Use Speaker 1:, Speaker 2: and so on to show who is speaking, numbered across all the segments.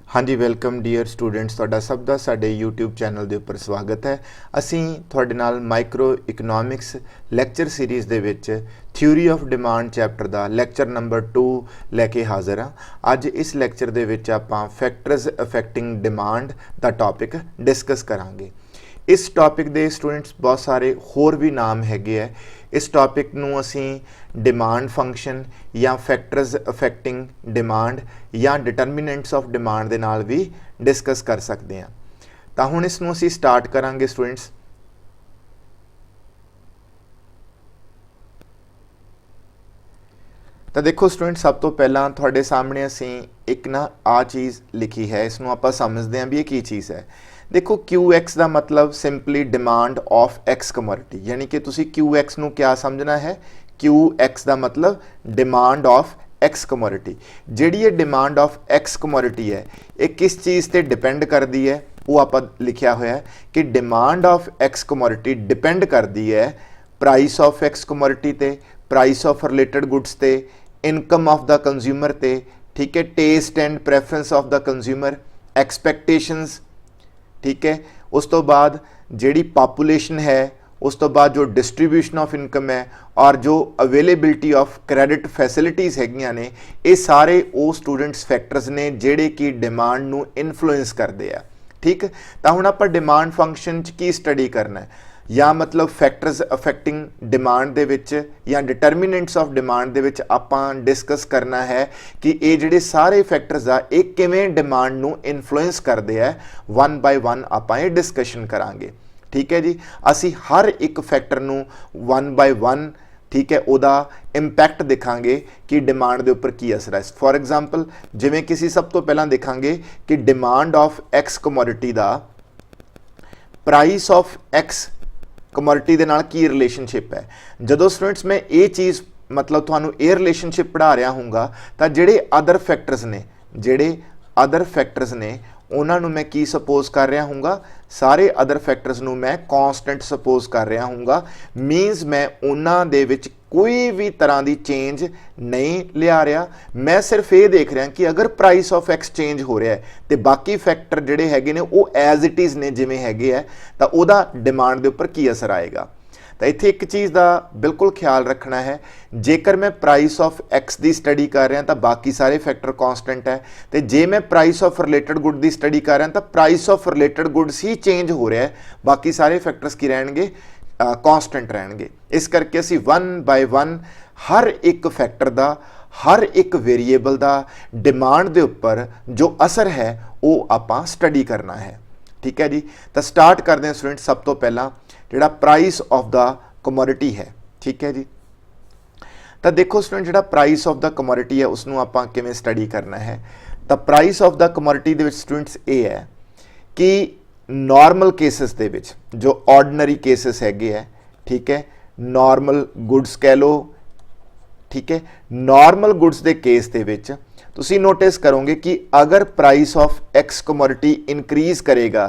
Speaker 1: हाँ जी welcome dear students ਤੁਹਾਡਾ ਸਭ ਦਾ ਸਾਡੇ YouTube ਚੈਨਲ ਦੇ ਉੱਪਰ ਸਵਾਗਤ ਹੈ। ਅਸੀਂ ਤੁਹਾਡੇ ਨਾਲ ਮਾਈਕਰੋ ਇਕਨੋਮਿਕਸ ਲੈਕਚਰ ਸੀਰੀਜ਼ ਦੇ ਵਿੱਚ theory of demand chapter the lecture number 2 ਲੈ ਕੇ ਹਾਜ਼ਰ ਹਾਂ। ਅੱਜ ਇਸ ਲੈਕਚਰ ਦੇ ਵਿੱਚ ਆਪਾਂ ਫੈਕਟਰਸ ਅਫੈਕਟਿੰਗ ਡਿਮਾਂਡ ਦਾ ਟੌਪਿਕ ਡਿਸਕਸ ਕਰਾਂਗੇ। इस टॉपिक के स्टूडेंट्स बहुत सारे होर भी नाम हैगे है। इस टॉपिक नूं असीं डिमांड फंक्शन या फैक्टर्स अफेक्टिंग डिमांड या डिटरमिनेंट्स ऑफ डिमांड दे नाल भी डिस्कस कर सकते हैं। तो हुण इस नूं असीं स्टार्ट करांगे स्टूडेंट्स। तो देखो स्टूडेंट सब तो पहला तुहाडे सामने असीं एक ना आ चीज़ लिखी है, इसनूं आपां समझदे हां भी ये की चीज़ है। देखो क्यू एक्स का मतलब simply demand of X commodity, यानी कि तुसी क्यू एक्स नूं क्या समझना है, क्यू एक्स का मतलब डिमांड ऑफ एक्स कमोडिटी। जिहड़ी ये डिमांड ऑफ एक्स कमोडिटी है ये किस चीज़ ते डिपेंड करती है, वो आपां लिखिया होया है कि demand of X commodity depend करती है प्राइस ऑफ एक्स कमोडिटी ते, प्राइस ऑफ रिलेटेड गुड्स ते, इनकम ऑफ द कंज्यूमर ते, ठीक है, taste and preference of the consumer, expectations, ठीक है, उस तो बाद जिहड़ी पॉपुलेशन है, उस तो बाद जो डिस्ट्रीब्यूशन ऑफ इनकम है और जो अवेलेबिलिटी ऑफ क्रेडिट फैसिलिटीज़ हैगियां ने, ये सारे वो स्टूडेंट्स फैक्टर्स ने जिहड़े कि डिमांड नूं इन्फ्लुएंस करते हैं। ठीक, तो हुण आपां डिमांड फंक्शन च की स्टडी करना है, या मतलब फैक्टर्स अफेक्टिंग डिमांड दे विच या डिटरमिनेंट्स ऑफ डिमांड दे विच आपां डिस्कस करना है कि ये जिहड़े सारे फैक्टर्स आ ये किवें डिमांड नूं इन्फ्लुएंस करदे आ। वन बाय वन आपां ये डिस्कशन करांगे। ठीक है जी, असी हर एक फैक्टर नूं वन बाय वन, ठीक है, उहदा इंपैक्ट दिखांगे कि डिमांड के उपर की असर है। फॉर एग्जाम्पल जिवें किसी सब तो पहला दिखांगे कि डिमांड ऑफ एक्स कमोडिटी का प्राइस ऑफ एक्स कमोडिटी दे नाल की रिलेशनशिप है। जदों स्टूडेंट्स मैं ये चीज़ मतलब तुहानूं ये रिलेशनशिप पढ़ा रहा हूँगा तो जिहड़े अदर फैक्टर्स ने, जिहड़े अदर फैक्टर्स ने उन्हां नूं मैं की सपोज कर रहा हूँगा, सारे अदर फैक्टर्स नूं मैं कॉन्सटेंट सपोज कर रहा हूँगा। मीनस मैं उन्हां दे विच कोई भी तरह की चेंज नहीं लिया रहा, मैं सिर्फ ये देख रहा कि अगर प्राइस ऑफ एक्स चेंज हो रहा है तो बाकी फैक्टर जिहड़े हैगे ने वो एज इट इज़ ने जिवें हैगे है, तो उहदा डिमांड के उपर की असर आएगा। तो इत्थे एक चीज़ का बिल्कुल ख्याल रखना है, जेकर मैं प्राइस ऑफ एक्स की स्टडी कर रहा तो बाकी सारे फैक्टर कॉन्सटेंट है, तो जे मैं प्राइस ऑफ रिलेटेड गुड की स्टडी कर रहा तो price of related goods he change हो रहा है, बाकी सारे फैक्टर्स की रहणगे कॉन्सटेंट रहणगे। इस करके असी वन बाय वन हर एक फैक्टर का, हर एक वेरीएबल का डिमांड के उपर जो असर है वो आपां स्टडी करना है। ठीक है जी, तो स्टार्ट करते हैं स्टूडेंट। सब तो पहला जिहड़ा प्राइस ऑफ द कमोडिटी है, ठीक है जी, तो देखो स्टूडेंट जिहड़ा प्राइस ऑफ द कमोडिटी है उसनूं आपां किवें स्टडी करना है। तो price of the commodity they which students ये है कि नॉर्मल केसिस दे विच जो ऑर्डनरी केसिस हैगे है, ठीक है, नॉर्मल गुड्स कह लो, ठीक है, नॉर्मल गुड्स के केस दे विच तुसीं नोटिस करोगे कि अगर price of X commodity increase करेगा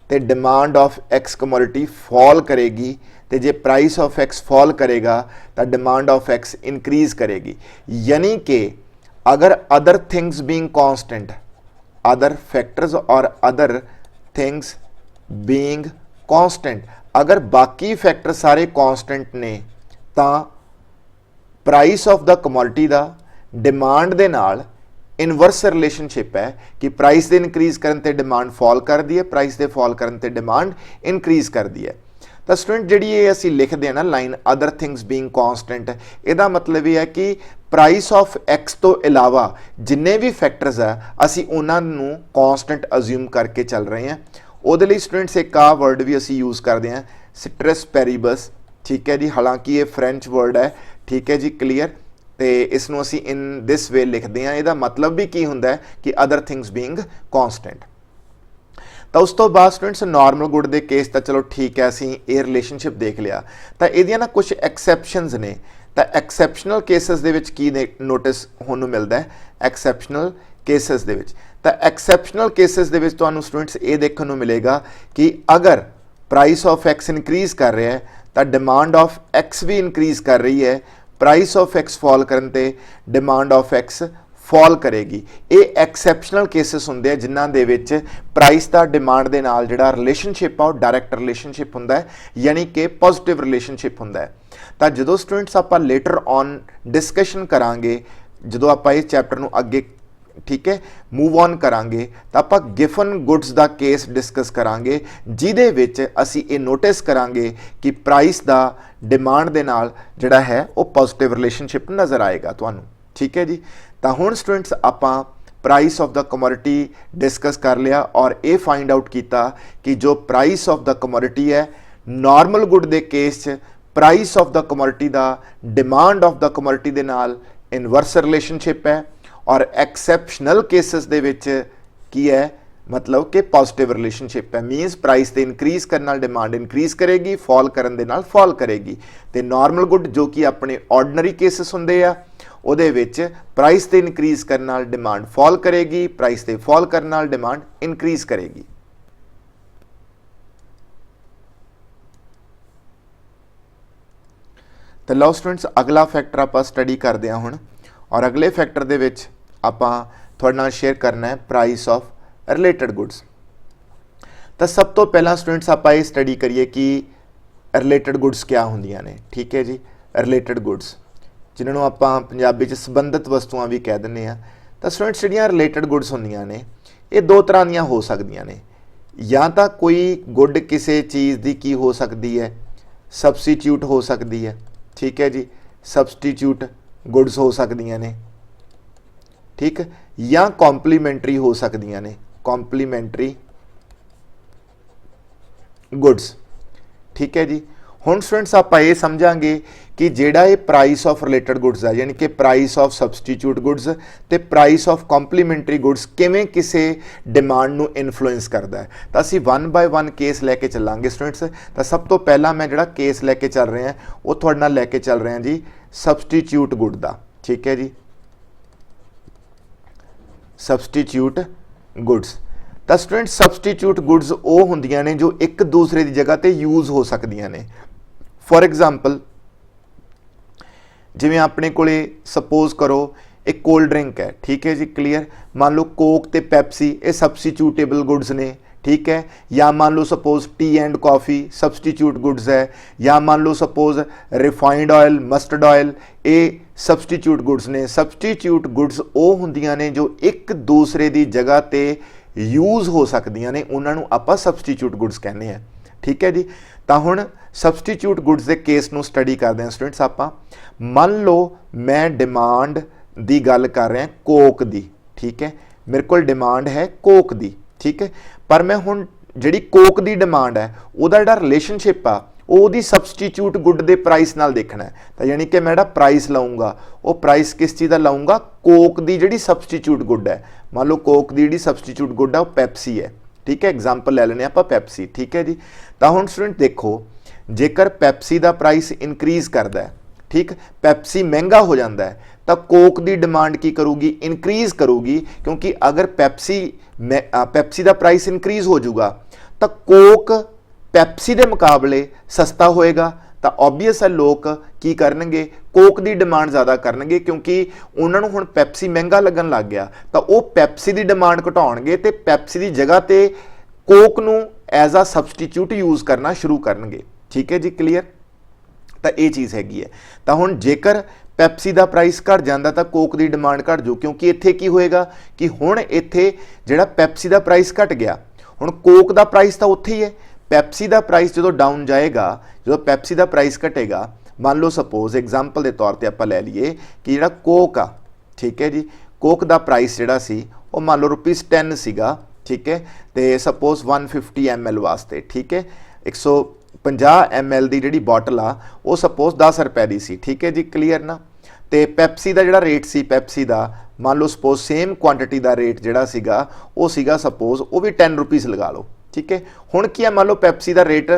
Speaker 1: तो demand of X commodity fall करेगी, तो जे प्राइस ऑफ एक्स फॉल करेगा तो डिमांड ऑफ एक्स इनक्रीज़ करेगी। यानी कि अगर other things being constant, other factors और अदर थिंग्स बीइंग कांस्टेंट, अगर बाकी फैक्टर सारे कांस्टेंट ने तो प्राइस ऑफ द कमोडिटी का डिमांड दे नाल इनवर्स रिलेशनशिप है कि प्राइस दे इनक्रीज़ करन ते डिमांड फॉल कर दी है, प्राइस दे फॉल करन ते डिमांड इनक्रीज़ कर दी है। तो स्टूडेंट जिहड़ी ये असीं लिखदे हैं ना line other things being constant, इहदा मतलब ये है कि प्राइस ऑफ एक्स तो इलावा जिन्ने भी फैक्टर्स है असीं उन्हां नूं कांस्टेंट अज्यूम करके चल रहे हैं। उहदे लई स्टूडेंट्स एक आ वर्ड भी असीं यूज़ करते हैं, सिट्रस पेरीबस, ठीक है जी, हालांकि ये फ्रेंच वर्ड है, ठीक है जी, क्लीयर। तो इसनूं असीं इन दिस वे लिखते हैं, इसका मतलब भी की हुंदा है कि अदर थिंग्स बीइंग कांस्टेंट। तो उस तो बाद स्टूडेंट्स नॉर्मल गुड के केस तो चलो ठीक है, असीं ये रिलेशनशिप देख लिया। तो इहदियां ना कुछ एक्सैप्शनस ने, तो एक्सैप्शनल केसिस दे विच की नोटिस होनूं मिलदा है, एक्सैप्शनल केसिस दे विच। तो एक्सैप्शनल केसिस दे विच तुहानूं स्टूडेंट्स ये देखने को मिलेगा कि अगर प्राइस ऑफ एक्स इनक्रीज़ कर रहा है तो डिमांड ऑफ एक्स भी इनक्रीज़ कर रही है, प्राइस ऑफ एक्स फॉल करन ते डिमांड ऑफ एक्स ਫਾਲ ਕਰੇਗੀ। ਇਹ ਐਕਸੈਪਸ਼ਨਲ ਕੇਸਿਸ ਹੁੰਦੇ ਆ ਜਿਨ੍ਹਾਂ ਦੇ ਵਿੱਚ ਪ੍ਰਾਈਸ ਦਾ ਡਿਮਾਂਡ ਦੇ ਨਾਲ ਜਿਹੜਾ ਰਿਲੇਸ਼ਨਸ਼ਿਪ ਆ ਉਹ ਡਾਇਰੈਕਟ ਰਿਲੇਸ਼ਨਸ਼ਿਪ ਹੁੰਦਾ ਹੈ, ਯਾਨੀ ਕਿ ਪੋਜ਼ਿਟਿਵ ਰਿਲੇਸ਼ਨਸ਼ਿਪ ਹੁੰਦਾ ਹੈ। ਤਾਂ ਜਦੋਂ ਸਟੂਡੈਂਟਸ ਆਪਾਂ ਲੇਟਰ ਔਨ ਡਿਸਕਸ਼ਨ ਕਰਾਂਗੇ, ਜਦੋਂ ਆਪਾਂ ਇਸ ਚੈਪਟਰ ਨੂੰ ਅੱਗੇ ਠੀਕ ਹੈ ਮੂਵ ਔਨ ਕਰਾਂਗੇ, ਤਾਂ ਆਪਾਂ ਗਿਫਨ ਗੁੱਡਸ ਦਾ ਕੇਸ ਡਿਸਕਸ ਕਰਾਂਗੇ, ਜਿਹਦੇ ਵਿੱਚ ਅਸੀਂ ਇਹ ਨੋਟਿਸ ਕਰਾਂਗੇ ਕਿ ਪ੍ਰਾਈਸ ਦਾ ਡਿਮਾਂਡ ਦੇ ਨਾਲ ਜਿਹੜਾ ਹੈ ਉਹ ਪੋਜ਼ਿਟਿਵ ਰਿਲੇਸ਼ਨਸ਼ਿਪ ਨਜ਼ਰ ਆਏਗਾ ਤੁਹਾਨੂੰ। ਠੀਕ ਹੈ ਜੀ। ਤਾਂ ਹੁਣ ਸਟੂਡੈਂਟਸ ਆਪਾਂ price of the commodity discuss ਕਰ ਲਿਆ ਔਰ ਇਹ ਫਾਈਂਡ ਆਊਟ ਕੀਤਾ ਕਿ ਜੋ ਪ੍ਰਾਈਸ ਆਫ ਦਾ ਕਮੋਡਿਟੀ ਹੈ, ਨਾਰਮਲ ਗੁੱਡ ਦੇ ਕੇਸ 'ਚ price of the commodity the demand of the commodity ਦੇ ਨਾਲ ਇਨਵਰਸ ਰਿਲੇਸ਼ਨਸ਼ਿਪ ਹੈ, ਔਰ ਐਕਸੈਪਸ਼ਨਲ ਕੇਸਿਸ ਦੇ ਵਿੱਚ ਕੀ ਹੈ, ਮਤਲਬ ਕਿ ਪੋਜ਼ਿਟਿਵ ਰਿਲੇਸ਼ਨਸ਼ਿਪ ਹੈ। ਮੀਨਸ ਪ੍ਰਾਈਸ ਤੇ ਇਨਕਰੀਜ਼ ਕਰਨ ਨਾਲ ਡਿਮਾਂਡ ਇਨਕਰੀਜ਼ ਕਰੇਗੀ, ਫਾਲ ਕਰਨ ਦੇ ਨਾਲ ਫਾਲ ਕਰੇਗੀ। ਤੇ ਨਾਰਮਲ ਗੁੱਡ ਜੋ ਕਿ ਆਪਣੇ ਆਰਡੀਨਰੀ ਕੇਸਿਸ ਹੁੰਦੇ ਆ, ਉਹਦੇ ਵਿੱਚ ਪ੍ਰਾਈਸ ਤੇ ਇਨਕਰੀਜ਼ ਕਰਨ ਨਾਲ ਡਿਮਾਂਡ ਫਾਲ ਕਰੇਗੀ, ਪ੍ਰਾਈਸ ਤੇ ਫਾਲ ਕਰਨ ਨਾਲ ਡਿਮਾਂਡ ਇਨਕਰੀਜ਼ ਕਰੇਗੀ। ਤਾਂ ਲਓ ਸਟੂਡੈਂਟਸ, ਅਗਲਾ ਫੈਕਟਰ ਆਪਾਂ ਸਟੱਡੀ ਕਰਦੇ ਹਾਂ ਹੁਣ, ਔਰ ਅਗਲੇ ਫੈਕਟਰ ਦੇ ਵਿੱਚ ਆਪਾਂ ਤੁਹਾਡੇ ਨਾਲ ਸ਼ੇਅਰ ਕਰਨਾ ਹੈ ਪ੍ਰਾਈਸ ਆਫ ਰਿਲੇਟਡ ਗੁੱਡਸ। ਤਾਂ ਸਭ ਤੋਂ ਪਹਿਲਾਂ ਸਟੂਡੈਂਟਸ ਆਪਾਂ ਇਹ ਸਟੱਡੀ ਕਰੀਏ ਕਿ ਰਿਲੇਟਡ ਗੁੱਡਸ ਕਿਆ ਹੁੰਦੀਆਂ ਨੇ। ਠੀਕ ਹੈ ਜੀ। ਰਿਲੇਟਡ ਗੁੱਡਸ ਜਿਨ੍ਹਾਂ ਨੂੰ ਆਪਾਂ ਪੰਜਾਬੀ 'ਚ ਸੰਬੰਧਿਤ ਵਸਤੂਆਂ ਵੀ ਕਹਿ ਦਿੰਦੇ ਆ। ਤਾਂ ਸਟੂਡੈਂਟਸ ਜਿਹੜੀਆਂ ਰਿਲੇਟਡ ਗੁੱਡਸ ਹੁੰਦੀਆਂ ਨੇ ਇਹ ਦੋ ਤਰ੍ਹਾਂ ਦੀਆਂ ਹੋ ਸਕਦੀਆਂ ਨੇ। ਜਾਂ ਤਾਂ ਕੋਈ ਗੁੱਡ ਕਿਸੇ ਚੀਜ਼ ਦੀ ਕੀ ਹੋ ਸਕਦੀ ਹੈ, ਸਬਸਟੀਟਿਊਟ ਹੋ ਸਕਦੀ ਹੈ। ਠੀਕ ਹੈ ਜੀ। ਸਬਸਟੀਟਿਊਟ ਗੁੱਡਸ ਹੋ ਸਕਦੀਆਂ ਨੇ। ਠੀਕ। ਜਾਂ ਕੰਪਲੀਮੈਂਟਰੀ ਹੋ ਸਕਦੀਆਂ ਨੇ, ਕੰਪਲੀਮੈਂਟਰੀ ਗੁੱਡਸ। ਠੀਕ ਹੈ ਜੀ। ਹੁਣ ਸਟੂਡੈਂਟਸ ਆਪਾਂ ਇਹ ਸਮਝਾਂਗੇ ਕਿ ਜਿਹੜਾ ਇਹ ਪ੍ਰਾਈਸ ਆਫ ਰਿਲੇਟਡ ਗੁੱਡਸ ਹੈ, ਯਾਨੀ ਕਿ ਪ੍ਰਾਈਸ ਆਫ ਸਬਸਟੀਟਿਊਟ ਗੁੱਡਸ ਤੇ ਪ੍ਰਾਈਸ ਆਫ ਕੰਪਲੀਮੈਂਟਰੀ ਗੁੱਡਸ ਕਿਵੇਂ ਕਿਸੇ ਡਿਮਾਂਡ ਨੂੰ ਇਨਫਲੂਐਂਸ ਕਰਦਾ ਹੈ। ਤਾਂ ਅਸੀਂ 1 ਬਾਏ 1 ਕੇਸ ਲੈ ਕੇ ਚੱਲਾਂਗੇ ਸਟੂਡੈਂਟਸ। ਤਾਂ ਸਭ ਤੋਂ ਪਹਿਲਾਂ ਮੈਂ ਜਿਹੜਾ ਕੇਸ ਲੈ ਕੇ ਚੱਲ ਰਿਹਾ ਉਹ ਤੁਹਾਡੇ ਨਾਲ ਲੈ ਕੇ ਚੱਲ ਰਿਹਾ ਜੀ ਸਬਸਟੀਟਿਊਟ ਗੁੱਡ ਦਾ। ਠੀਕ ਹੈ ਜੀ। Substitute goods. ਤਾਂ ਸਟੂਡੈਂਟ ਸਬਸਟੀਟਿਊਟ ਗੁੱਡਸ ਉਹ ਹੁੰਦੀਆਂ ਨੇ ਜੋ ਇੱਕ ਦੂਸਰੇ ਦੀ ਜਗ੍ਹਾ ਤੇ ਯੂਜ਼ ਹੋ ਸਕਦੀਆਂ ਨੇ। ਫੋਰ ਐਗਜ਼ਾਮਪਲ ਜਿਵੇਂ ਆਪਣੇ ਕੋਲੇ ਸਪੋਜ਼ ਕਰੋ ਇੱਕ ਕੋਲਡ ਡਰਿੰਕ ਹੈ। ਠੀਕ ਹੈ ਜੀ। ਕਲੀਅਰ। ਮੰਨ ਲਓ ਕੋਕ ਤੇ ਪੈਪਸੀ ਇਹ ਸਬਸਟੀਟਿਊਟੇਬਲ ਗੁੱਡਸ ਨੇ। ਠੀਕ ਹੈ। ਜਾਂ ਮੰਨ ਲਓ suppose T and coffee substitute goods ਹੈ। ਜਾਂ ਮੰਨ ਲਓ suppose refined oil, mustard oil, ਇਹ ਸਬਸਟੀਟਿਊਟ ਗੁੱਡਸ ਨੇ। ਸਬਸਟੀਟਿਊਟ ਗੁੱਡਸ ਉਹ ਹੁੰਦੀਆਂ ਨੇ ਜੋ ਇੱਕ ਦੂਸਰੇ ਦੀ ਜਗ੍ਹਾ ਤੇ ਯੂਜ਼ ਹੋ ਸਕਦੀਆਂ ਨੇ, ਉਹਨਾਂ ਨੂੰ ਆਪਾਂ ਸਬਸਟੀਟਿਊਟ ਗੁੱਡਸ ਕਹਿੰਦੇ ਆ। ਠੀਕ ਹੈ ਜੀ। ਤਾਂ ਹੁਣ ਸਬਸਟੀਟਿਊਟ ਗੁੱਡਸ ਦੇ ਕੇਸ ਨੂੰ ਸਟੱਡੀ ਕਰਦੇ ਹਾਂ ਸਟੂਡੈਂਟਸ ਆਪਾਂ। ਮੰਨ ਲਓ ਮੈਂ ਡਿਮਾਂਡ ਦੀ ਗੱਲ ਕਰ ਰਿਹਾ ਕੋਕ ਦੀ। ਠੀਕ ਹੈ। ਮੇਰੇ ਕੋਲ ਡਿਮਾਂਡ ਹੈ ਕੋਕ ਦੀ। ਠੀਕ ਹੈ। ਪਰ ਮੈਂ ਹੁਣ ਜਿਹੜੀ ਕੋਕ ਦੀ ਡਿਮਾਂਡ ਹੈ ਉਹਦਾ ਜਿਹੜਾ ਰਿਲੇਸ਼ਨਸ਼ਿਪ ਆ ਉਹ ਉਹਦੀ ਸਬਸਟੀਟਿਊਟ ਗੁੱਡ ਦੇ ਪ੍ਰਾਈਸ ਨਾਲ ਦੇਖਣਾ ਹੈ। ਤਾਂ ਯਾਨੀ ਕਿ ਮੈਂ ਜਿਹੜਾ ਪ੍ਰਾਈਸ ਲਾਉਂਗਾ ਉਹ ਪ੍ਰਾਈਸ ਕਿਸ ਚੀਜ਼ ਦਾ ਲਾਉਂਗਾ, ਕੋਕ ਦੀ ਜਿਹੜੀ ਸਬਸਟੀਟਿਊਟ ਗੁੱਡ ਹੈ। ਮੰਨ ਲਓ ਕੋਕ ਦੀ ਜਿਹੜੀ ਸਬਸਟੀਟਿਊਟ ਗੁੱਡ ਹੈ ਉਹ ਪੈਪਸੀ ਹੈ। ਠੀਕ ਹੈ। ਐਗਜ਼ਾਮਪਲ ਲੈ ਲੈਂਦੇ ਆਪਾਂ ਪੈਪਸੀ। ਠੀਕ ਹੈ ਜੀ। ਤਾਂ ਹੁਣ ਸਟੂਡੈਂਟ ਦੇਖੋ, ਜੇਕਰ ਪੈਪਸੀ ਦਾ ਪ੍ਰਾਈਸ ਇਨਕਰੀਜ਼ ਕਰਦਾ ਹੈ, ਠੀਕ, ਪੈਪਸੀ ਮਹਿੰਗਾ ਹੋ ਜਾਂਦਾ ਹੈ, ਤਾਂ ਕੋਕ ਦੀ ਡਿਮਾਂਡ ਕੀ ਕਰੂਗੀ, ਇਨਕਰੀਜ਼ ਕਰੂਗੀ। ਕਿਉਂਕਿ ਅਗਰ ਪੈਪਸੀ ਦਾ ਪ੍ਰਾਈਸ ਇਨਕਰੀਜ਼ ਹੋ ਜਾਊਗਾ ਤਾਂ ਕੋਕ ਪੈਪਸੀ ਦੇ ਮੁਕਾਬਲੇ ਸਸਤਾ ਹੋਏਗਾ। ਤਾਂ ਓਬਵੀਅਸ ਹੈ ਲੋਕ ਕੀ ਕਰਨਗੇ, ਕੋਕ ਦੀ ਡਿਮਾਂਡ ਜ਼ਿਆਦਾ ਕਰਨਗੇ, ਕਿਉਂਕਿ ਉਹਨਾਂ ਨੂੰ ਹੁਣ ਪੈਪਸੀ ਮਹਿੰਗਾ ਲੱਗਣ ਲੱਗ ਗਿਆ। ਤਾਂ ਉਹ ਪੈਪਸੀ ਦੀ ਡਿਮਾਂਡ ਘਟਾਉਣਗੇ ਤੇ ਪੈਪਸੀ ਦੀ ਜਗ੍ਹਾ ਤੇ ਕੋਕ ਨੂੰ ਐਜ਼ ਅ ਸਬਸਟੀਟਿਊਟ ਯੂਜ਼ ਕਰਨਾ ਸ਼ੁਰੂ ਕਰਨਗੇ। ਠੀਕ ਹੈ ਜੀ। ਕਲੀਅਰ। ਤਾਂ ਇਹ ਚੀਜ਼ ਹੈਗੀ ਹੈ। ਤਾਂ ਹੁਣ ਜੇਕਰ ਪੈਪਸੀ ਦਾ ਪ੍ਰਾਈਸ ਘਟ ਜਾਂਦਾ ਤਾਂ ਕੋਕ ਦੀ ਡਿਮਾਂਡ ਘਟ ਜਾਊ, ਕਿਉਂਕਿ ਇੱਥੇ ਕੀ ਹੋਏਗਾ ਕਿ ਹੁਣ ਇੱਥੇ ਜਿਹੜਾ ਪੈਪਸੀ ਦਾ ਪ੍ਰਾਈਸ ਘਟ ਗਿਆ, ਹੁਣ ਕੋਕ ਦਾ ਪ੍ਰਾਈਸ ਤਾਂ ਉੱਥੇ ਹੀ ਹੈ। ਪੈਪਸੀ ਦਾ ਪ੍ਰਾਈਸ ਜਦੋਂ ਡਾਊਨ ਜਾਏਗਾ, ਜਦੋਂ ਪੈਪਸੀ ਦਾ ਪ੍ਰਾਈਸ ਘਟੇਗਾ, ਮੰਨ ਲਓ ਸਪੋਜ਼ ਐਗਜ਼ਾਮਪਲ ਦੇ ਤੌਰ ਤੇ ਆਪਾਂ ਲੈ ਲਈਏ ਕਿ ਜਿਹੜਾ ਕੋਕ ਆ, ਠੀਕ ਹੈ ਜੀ, ਕੋਕ ਦਾ ਪ੍ਰਾਈਸ ਜਿਹੜਾ ਸੀ ਉਹ ਮੰਨ ਲਓ ₹10 ਸੀਗਾ। ਠੀਕ ਹੈ। ਤੇ ਸਪੋਜ਼ 150 ml ਵਾਸਤੇ, ਠੀਕ ਹੈ, 150 ml ਦੀ ਜਿਹੜੀ ਬੋਟਲ ਆ ਉਹ ਸਪੋਜ਼ 10 ਰੁਪਏ ਦੀ ਸੀ। ਠੀਕ ਹੈ ਜੀ। ਕਲੀਅਰ ਨਾ। ਤੇ ਪੈਪਸੀ ਦਾ ਜਿਹੜਾ ਰੇਟ ਸੀ, ਪੈਪਸੀ ਦਾ ਮੰਨ ਲਓ ਸਪੋਜ਼ ਸੇਮ ਕੁਆਂਟੀਟੀ ਦਾ ਰੇਟ ਜਿਹੜਾ ਸੀਗਾ ਉਹ ਸੀਗਾ ਸਪੋਜ਼ ਉਹ ਵੀ 10 ਰੁਪੀਸ ਲਗਾ ਲਓ। ਠੀਕ ਹੈ। ਹੁਣ ਕੀ ਹੈ, ਮੰਨ ਲਓ ਪੈਪਸੀ ਦਾ ਰੇਟ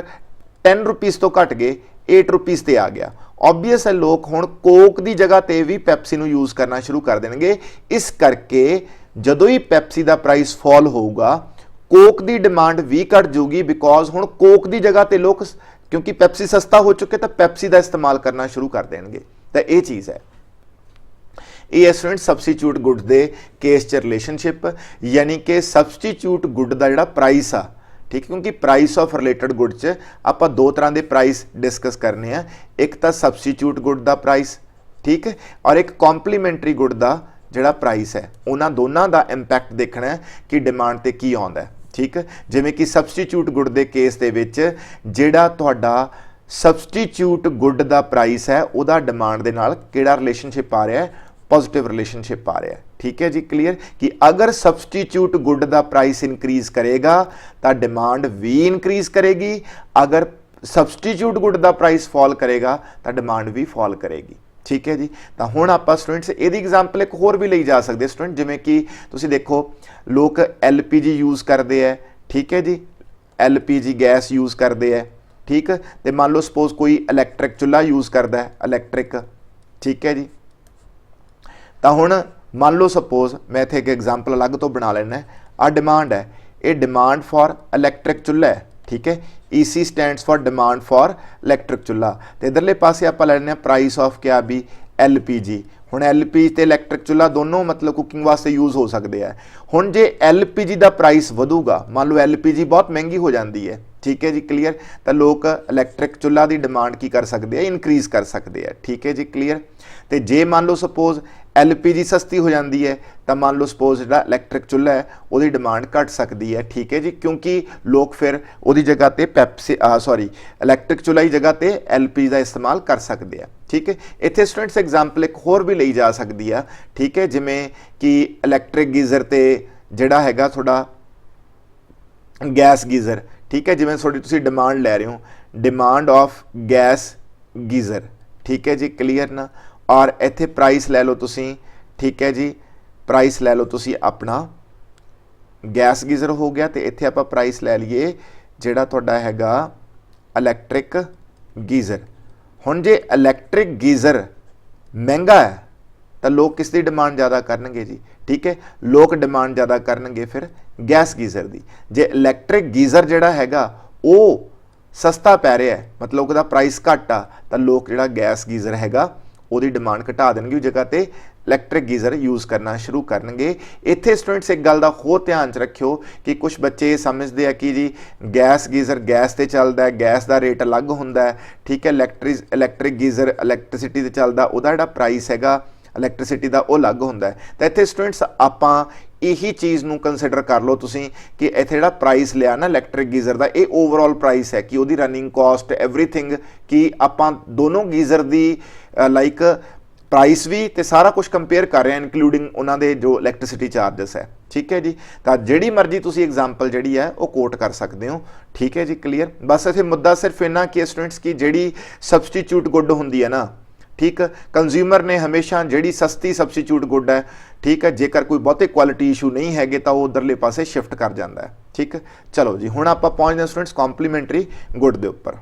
Speaker 1: 10 ਰੁਪੀਸ ਤੋਂ ਘਟ ਗਏ 8 ਰੁਪੀਸ ਤੇ ਆ ਗਿਆ। ਓਬਵੀਅਸ ਹੈ ਲੋਕ ਹੁਣ ਕੋਕ ਦੀ ਜਗ੍ਹਾ ਤੇ ਵੀ ਪੈਪਸੀ ਨੂੰ ਯੂਜ਼ ਕਰਨਾ ਸ਼ੁਰੂ ਕਰ ਦੇਣਗੇ। ਇਸ ਕਰਕੇ ਜਦੋਂ ਹੀ ਪੈਪਸੀ ਦਾ ਪ੍ਰਾਈਸ ਫਾਲ ਹੋਊਗਾ ਕੋਕ ਦੀ ਡਿਮਾਂਡ ਵੀ ਘਟ ਜਾਊਗੀ, ਬਿਕੋਜ਼ ਹੁਣ ਕੋਕ ਦੀ ਜਗ੍ਹਾ ਤੇ ਲੋਕ, ਕਿਉਂਕਿ ਪੈਪਸੀ ਸਸਤਾ ਹੋ ਚੁੱਕੇ, ਤਾਂ ਪੈਪਸੀ ਦਾ ਇਸਤੇਮਾਲ ਕਰਨਾ ਸ਼ੁਰੂ ਕਰ ਦੇਣਗੇ। ਤਾਂ ਇਹ ਚੀਜ਼ ਹੈ। ये है स्टूडेंट सबस्टिट्यूट गुड के केस च रिलेशनशिप, यानी कि सबस्टिट्यूट गुड का जिहड़ा प्राइस आ, ठीक है, क्योंकि प्राइस ऑफ रिलेटेड गुड च आप दो तरह के प्राइस डिस्कस करने हैं, एक तो सबस्टिट्यूट गुड का प्राइस, ठीक है, और एक कॉम्पलीमेंटरी गुड का जिहड़ा प्राइस है, उन्हां दोनों का इंपैक्ट देखना है कि डिमांड ते की आउंदा है, ठीक है। जिवें कि सबस्टिट्यूट गुड के केस दे विच जिहड़ा तुहाडा सबस्टिट्यूट गुड का प्राइस है उहदा डिमांड दे नाल किहड़ा रिलेशनशिप आ रहा है, पॉजिटिव रिलेशनशिप आ रहा है, ठीक है जी, क्लीयर, कि अगर सबस्टिट्यूट गुड का प्राइस इंक्रीज करेगा तो डिमांड भी इंक्रीज करेगी, अगर सबस्टिट्यूट गुड का प्राइस फॉल करेगा तो डिमांड भी फॉल करेगी, ठीक है जी। तो हुण आपां स्टूडेंट्स इहदी एग्जाम्पल एक होर भी लई जा सकते स्टूडेंट, जिवें कि तुसीं देखो लोग LPG यूज़ करते हैं, ठीक है जी, LPG गैस यूज़ करते हैं, ठीक है, तो मान लो सपोज कोई इलैक्ट्रिक चुल्हा यूज़ करता है, इलैक्ट्रिक, ठीक है जी। तो हुण मान लो सपोज मैं इत्थे एक एग्जाम्पल अलग तो बना लेना, आ डिमांड है, ये डिमांड फॉर इलैक्ट्रिक चुल्हा है, ठीक है, EC stands for demand for electric चुल्हा, तो इधरले पासे आप लैने प्राइस ऑफ क्या भी LPG। हुण LPG ते इलैक्ट्रिक चुल्हा दोनों मतलब कुकिंग वास्ते यूज़ हो सकते हैं। हुण जे LPG का प्राइस वधूगा, मान लो LPG बहुत महंगी हो जाती है, ठीक है जी, क्लीयर, तो लोग इलैक्ट्रिक चुल्हा की डिमांड की कर सकते हैं, इनक्रीज कर सकते हैं, ठीक है जी, क्लीयर। तो जे मान लो सपोज LPG सस्ती हो जाती है तो मान लो सपोज जो इलैक्ट्रिक चुल्हा है वो डिमांड घट सकती है, ठीक है जी, क्योंकि लोग फिर वो जगह पर पैप्सी इलैक्ट्रिक चुल्हा की जगह पर LPG का इस्तेमाल कर सकते हैं, ठीक है। इत्थे स्टूडेंट्स एग्जाम्पल एक होर भी ली जा सकती है, ठीक है, जिमें कि इलैक्ट्रिक गीज़र ते जिहड़ा हैगा थोड़ा गैस गीज़र, ठीक है, जिमें थोड़ी तुसीं डिमांड लै रहे हो, डिमांड ऑफ गैस गीज़र, ठीक है जी, क्लीयर ना, और इत्थे प्राइस लै लो तुसीं, ठीक है जी, प्राइस लै लो तुसीं अपना गैस गीज़र हो गया, तो इत्थे आपां प्राइस लै लीए जिहड़ा तुहाडा हैगा इलैक्ट्रिक गीज़र। हुण जे इलैक्ट्रिक गीज़र महंगा है तो लोग किस दी डिमांड ज़्यादा करनगे जी, ठीक है, लोग डिमांड ज़्यादा करनगे फिर गैस गीज़र दी। जे इलैक्ट्रिक गीज़र जिहड़ा हैगा वो सस्ता पै रहा है, मतलब उसका प्राइस घट आ, तो लोग जिहड़ा गैस गीज़र हैगा ਉਹਦੀ डिमांड घटा देंगे, उस जगह पर इलैक्ट्रिक गीज़र यूज़ करना शुरू करनगे। इत्थे स्टूडेंट्स एक गल दा होर ध्यान च रखियो कि कुछ बच्चे समझते हैं कि जी गैस गीज़र गैस ते चलदा है, गैस का रेट अलग हुंदा है, ठीक है, इलैक्ट्रिक गीज़र इलैक्ट्रिसिटी ते चलदा, उहदा जिहड़ा प्राइस हैगा इलैक्ट्रिसिटी का वो अलग हुंदा है। तो इत्थे स्टूडेंट्स आपां यही चीज़ नूं कंसीडर कर लो तुसीं कि इत्थे जिहड़ा प्राइस लिया ना इलैक्ट्रिक गीज़र का, ये ओवरऑल प्राइस है कि उहदी रनिंग कॉस्ट एवरीथिंग, कि आपां दोनों गीज़र दी लाइक प्राइस भी तो सारा कुछ कंपेयर कर रहे हैं इंकलूडिंग उन्होंने जो इलैक्ट्रिसिटी चार्जिस है, ठीक है जी। तो जिहड़ी मर्जी तुसीं एग्जाम्पल जिहड़ी है वो कोट कर सकते हो, ठीक है जी, क्लीयर। बस इत्थे मुद्दा सिर्फ इन्ना कि स्टूडेंट्स की जिहड़ी सबस्टिट्यूट गुड हुंदी है ना, ठीक, कंज्यूमर ने हमेशा जिहड़ी सस्ती सबस्टिट्यूट गुड है, ठीक है, जेकर कोई बहुते क्वालिटी इशू नहीं है तो वो उधरले पासे शिफ्ट कर जाता है, ठीक है। चलो जी हुण आपां पहुंचदे स्टूडेंट्स कॉम्पलीमेंटरी गुड दे उपर।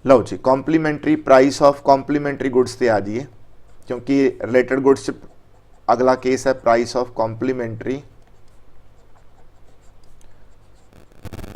Speaker 1: लो जी complementary price of complementary goods ते आ जाइए, क्योंकि रिलेटेड गुड्स अगला केस है प्राइस ऑफ कॉम्पलीमेंटरी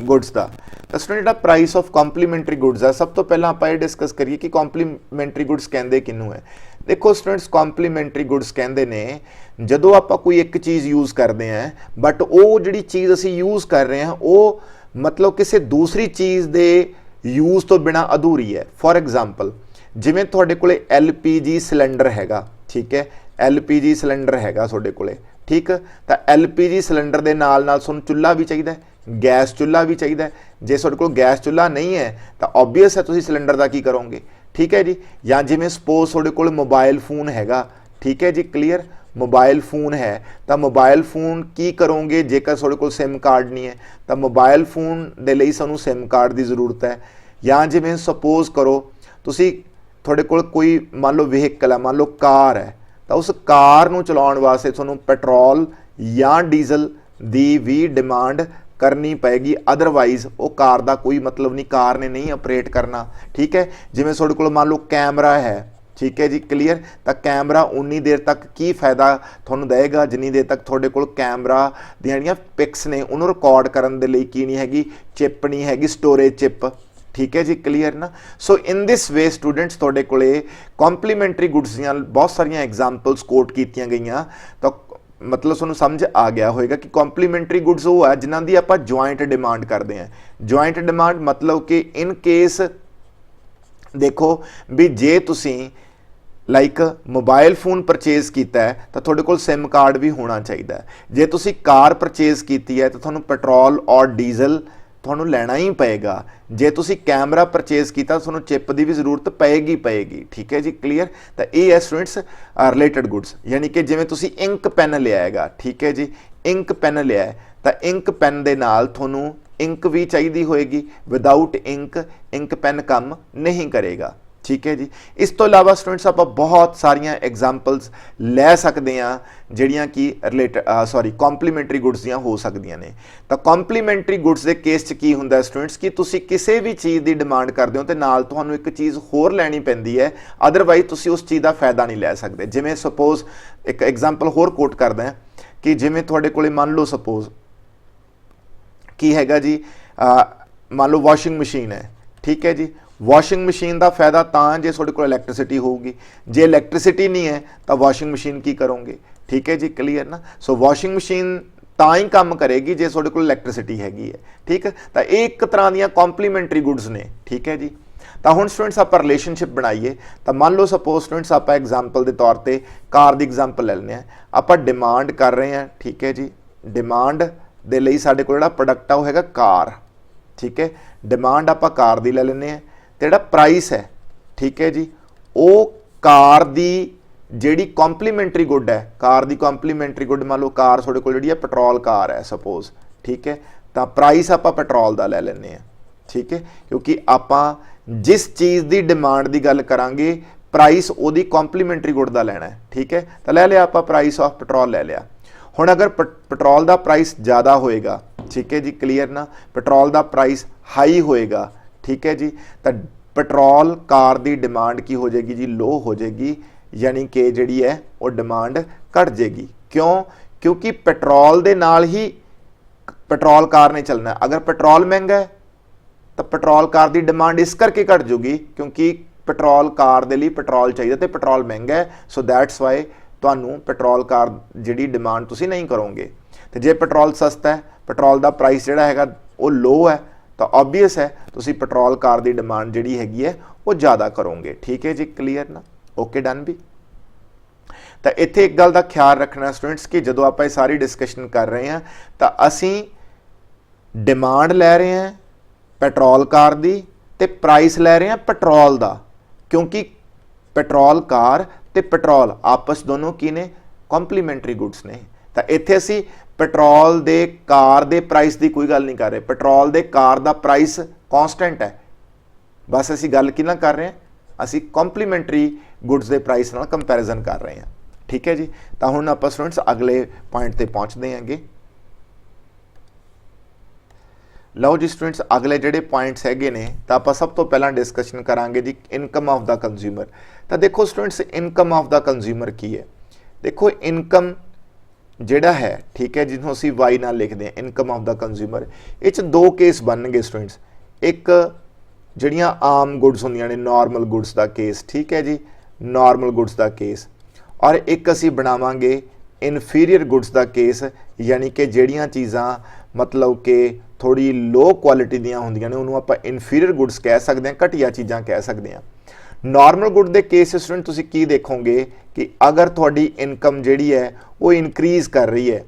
Speaker 1: गुड्स का। तो स्टूडेंट जिहड़ा प्राइस ऑफ कॉम्पलीमेंटरी गुड्स है, सब तो पहला आप ये डिस्कस करिए कि कॉम्पलीमेंटरी गुड्स कहंदे किनू है। देखो स्टूडेंट्स कॉम्पलीमेंटरी गुड्स कहंदे ने जदों आप कोई एक चीज़ यूज़ करते हैं बट वो जिहड़ी चीज़ असीं यूज़ कर रहे हैं वो मतलब किसी दूसरी चीज़ दे यूज़ तो बिना अधूरी है। फॉर एग्जाम्पल जिमें तुहाडे कोले LPG सिलेंडर हैगा, ठीक है, LPG सिलेंडर हैगा तुहाडे कोले, ठीक, तो LPG सिलेंडर दे नाल नाल तुहानूं चुल्हा भी चाहिए, गैस चुल्हा भी चाहिए। जे तुहाडे कोल गैस चुल्हा नहीं है तो ऑबवियस है तुसीं सिलेंडर का की करोगे, ठीक है जी। या जिमें सपोज तुहाडे कोल मोबाइल फोन हैगा, ठीक है जी, क्लीयर, मोबाइल फोन है तो मोबाइल फोन की करोगे जेकर तुहाडे कोल सिम कार्ड नहीं है तो मोबाइल फोन दे लई सानूं सिम कार्ड की जरूरत है। या जिमें सपोज करो तुसीं तुहाडे कोल कोई मान लो व्हीकल है, मान लो कार है, तो उस कार नूं चलाउण वास्ते तुहानूं पेट्रोल या डीजल की भी डिमांड करनी पैगी, अदरवाइज वो कार का कोई मतलब नहीं, कार ने नहीं ऑपरेट करना, ठीक है। जिमें तुहाडे कोल मान लो कैमरा है, ठीक है जी क्लीयर। तो कैमरा उन्नी देर तक की फायदा तुहानूं देगा जिन्नी देर तक तुहाडे कोल कैमरा दी जिहड़ियां पिक्स ने उन्होंने रिकॉर्ड करन दे लई की नहीं हैगी, चिप नहीं हैगी, स्टोरेज चिप। ठीक है जी क्लीयर ना। सो इन दिस वे स्टूडेंट्स तुहाडे कोले कॉम्पलीमेंटरी गुड्स दीयां बहुत सारियां एग्जाम्पल्स कोट कीतियां गईयां। तो मतलब तुहानूं समझ आ गया होएगा कि कॉम्पलीमेंट्री गुड्स वो है जिन्हां दी आपां जॉइंट डिमांड करते हैं। जॉइंट डिमांड मतलब कि इन केस देखो भी जे तुसीं लाइक मोबाइल फोन परचेज किया है तो तुहाडे कोल सिम कार्ड भी होना चाहिए। जे तुसी कार परचेज की है तो तुहानूं पेट्रोल और डीजल तुहानूं लेना ही पेगा। जे तुसी कैमरा परचेज किया तो तुहानूं चिप की भी जरूरत पेगी। ठीक है जी क्लीयर। तो ये है स्टूडेंट्स रिलेटेड गुड्स, यानी कि जिवें तुसी इंक पेन लिया हैगा, ठीक है जी, इंक पेन लिया है तो इंक पेन दे नाल तुहानूं इंक भी चाहिए होएगी, विदाउट इंक पेन काम नहीं करेगा। ठीक है जी। इस तो इलावा स्टूडेंट्स आप बहुत सारिया एग्जाम्पल्स लै सकते हैं जिहड़ियां कि रिलेटेड कॉम्पलीमेंटरी गुड्स दियां हो सकदियां ने। तो कॉम्पलीमेंटरी गुड्स के केस च की हुंदा स्टूडेंट्स कि तुसी किसी भी चीज़ की डिमांड करते हो तो नाल तुहानूं एक चीज़ होर लैनी पैंदी है, अदरवाइज तुसी उस चीज़ का फायदा नहीं लै सकते। जिवें सपोज एक एग्जाम्पल होर कोट करदा है कि जिवें तुहाडे कोले मान लो सपोज की हैगा जी मान लो वॉशिंग मशीन है। ठीक है जी। वॉशिंग मशीन का फायदा तां जे तुहाडे कोल इलैक्ट्रिसिटी होगी, जे इलैक्ट्रिसिटी नहीं है तो वॉशिंग मशीन की करोगे। ठीक है जी क्लीयर ना। सो वॉशिंग मशीन तां ही काम करेगी जे तुहाडे कोल इलैक्ट्रिसिटी हैगी है। ठीक है। तो एक तरह दियां कॉम्पलीमेंटरी गुड्स ने। ठीक है जी। तो हुण स्टूडेंट्स आप रिलेशनशिप बनाइए। तो मान लो सपोज स्टूडेंट्स आप एग्जाम्पल के तौर पर कार की एग्जाम्पल ले लें, आप डिमांड कर रहे हैं। ठीक है जी। डिमांड दे लई साडे कोल जिहड़ा प्रोडक्ट आ वो हैगा कार। ठीक है। डिमांड आप कार की ले लेने हैं तो जिहड़ा प्राइस है, ठीक है जी, वो कार की जिहड़ी कॉम्पलीमेंटरी गुड है, कार की कॉम्पलीमेंटरी गुड मान लो कार तुहाडे कोल जिहड़ी है पेट्रोल कार है सपोज। ठीक है। तो प्राइस आप पेट्रोल का ले लेने हैं। ठीक है। क्योंकि आप जिस चीज़ की डिमांड की गल करांगे प्राइस वो कॉम्पलीमेंटरी गुड का लेना है। ठीक है। तो ले लिया आप प्राइस ऑफ पेट्रोल ले लिया। हुण अगर पेट्रोल का प्राइस ज़्यादा होएगा, ठीक है जी क्लीयर ना, पेट्रोल का प्राइस हाई होएगा, ठीक है जी, तो पेट्रोल कार की डिमांड की हो जाएगी जी, लो हो जाएगी, यानी कि जिहड़ी है वो डिमांड घट जाएगी। क्यों? क्योंकि पेट्रोल दे नाल ही पेट्रोल कार ने चलना है। अगर पेट्रोल महंगा है तो पेट्रोल कार की डिमांड इस करके घट जूगी क्योंकि पेट्रोल कार दे लई पेट्रोल चाहिए तो पेट्रोल महंगा है। सो दैट्स वाई तुहानूं पेट्रोल कार जिहड़ी डिमांड तुसीं नहीं करोगे। तो जे पेट्रोल सस्ता है, पेट्रोल का प्राइस जिहड़ा हैगा वो लो है, तो ऑबवियस है तुसी पेट्रोल कार की डिमांड जिहड़ी हैगी है वो ज़्यादा करोगे। ठीक है जी क्लीयर ना। ओके डन भी। तो इत्थे एक गल का ख्याल रखना स्टूडेंट्स कि जदों आप सारी डिस्कशन कर रहे हैं तो असी डिमांड लै रहे हैं पेट्रोल कार की ते प्राइस लै रहे हैं पेट्रोल का, क्योंकि पेट्रोल कार ते पेट्रोल आपस दोनों की ने कॉम्पलीमेंटरी गुड्स ने। तो इत्थे असी पेट्रोल दे कार दे प्राइस की कोई गल नहीं कर रहे, पेट्रोल दे कार का प्राइस कॉन्सटेंट है, बस असी गल की ना कर रहे हैं, असी कॉम्पलीमेंटरी गुड्स के प्राइस नाल कंपैरिजन कर रहे हैं। ठीक है जी। तो हुण आपां स्टूडेंट्स अगले पॉइंट ते पहुंचते हैं। लो जी स्टूडेंट्स अगले जिहड़े पॉइंट्स हैगे ने तो आप सब तो पहला डिस्कशन करांगे जी इनकम ऑफ द कंज्यूमर। तो देखो students income of the consumer की है। देखो इनकम जिहड़ा है, ठीक है, जिन्हों असीं वाई नाल लिखते हैं इनकम ऑफ द कंज्यूमर, इस दो केस बननगे स्टूडेंट्स। एक जिहड़ियां आम गुड्स होंदियां ने नॉर्मल गुड्स का केस, ठीक है जी, नॉर्मल गुड्स का केस, और एक असीं बनावांगे इनफीरीयर गुड्स का केस, यानी कि जिहड़ियां चीज़ां मतलब कि थोड़ी लो क्वालिटी दियां होंदियां ने उन्होंने आप इनफीरीयर गुड्स कह सकते हैं, घटिया चीज़ां कह सकते हैं। नॉर्मल गुड के केस स्टूडेंट तुसीं की देखोगे कि अगर थोड़ी इनकम जिहड़ी है वो इनक्रीज़ कर रही है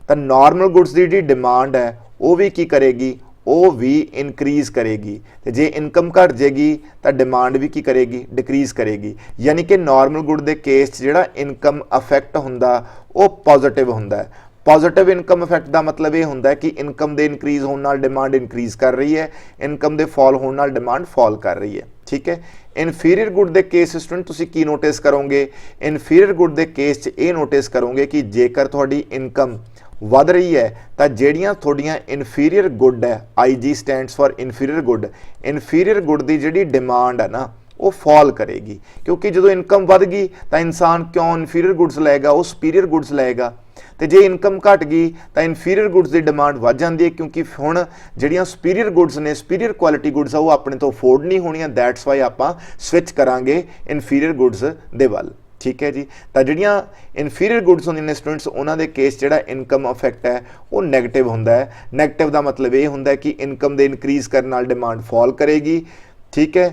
Speaker 1: तो नॉर्मल गुड्स की जी डिमांड है वो भी की करेगी, वो भी इनक्रीज़ करेगी। तो जे इनकम घट जाएगी तो डिमांड भी की करेगी, डिक्रीज़ करेगी। यानी कि नॉर्मल गुड के केस जिहड़ा इनकम अफैक्ट हुंदा वो पॉजिटिव हुंदा है। पॉजिटिव इनकम इफैक्ट का मतलब ये होंदा है कि इनकम के इनक्रीज़ होने नाल डिमांड इनक्रीज़ कर रही है, इनकम के फॉल होने नाल डिमांड फॉल कर रही है। ठीक है। इनफीरीयर गुड के केस स्टूडेंट तुसीं की नोटिस करोगे, इनफीरीयर गुड के केस ये नोटिस करोगे कि जेकर थोड़ी इनकम वध रही है तो जिहड़ियां थोड़ियां इनफीरीयर गुड है, IG स्टैंड्स फॉर इनफीरीयर गुड की जिहड़ी डिमांड है ना वो फॉल करेगी, क्योंकि जो इनकम वध गई तो इंसान क्यों इनफीरियर गुड्स लेगा, वो सुपीरियर गुड्स लेगा। तो जे इनकम घट गई तो इनफीरियर गुड्स की डिमांड वध जाती है, क्योंकि हुण जिहड़ियां सुपीरियर गुड्स ने, सुपीरियर क्वालिटी गुड्स आ, वो अपने तो अफोर्ड नहीं होणियां, दैट्स वाई आपां स्विच करांगे इनफीरियर गुड्स दे वल। ठीक है जी। तो जिहड़ियां इनफीरियर गुड्स होंदियां ने स्टूडेंट्स, उन्हां दे केस जिहड़ा इनकम इफैक्ट है वो नैगेटिव हुंदा है। नैगेटिव का मतलब ये हुंदा है कि इनकम दे इनक्रीज करन नाल डिमांड फॉल करेगी। ठीक है,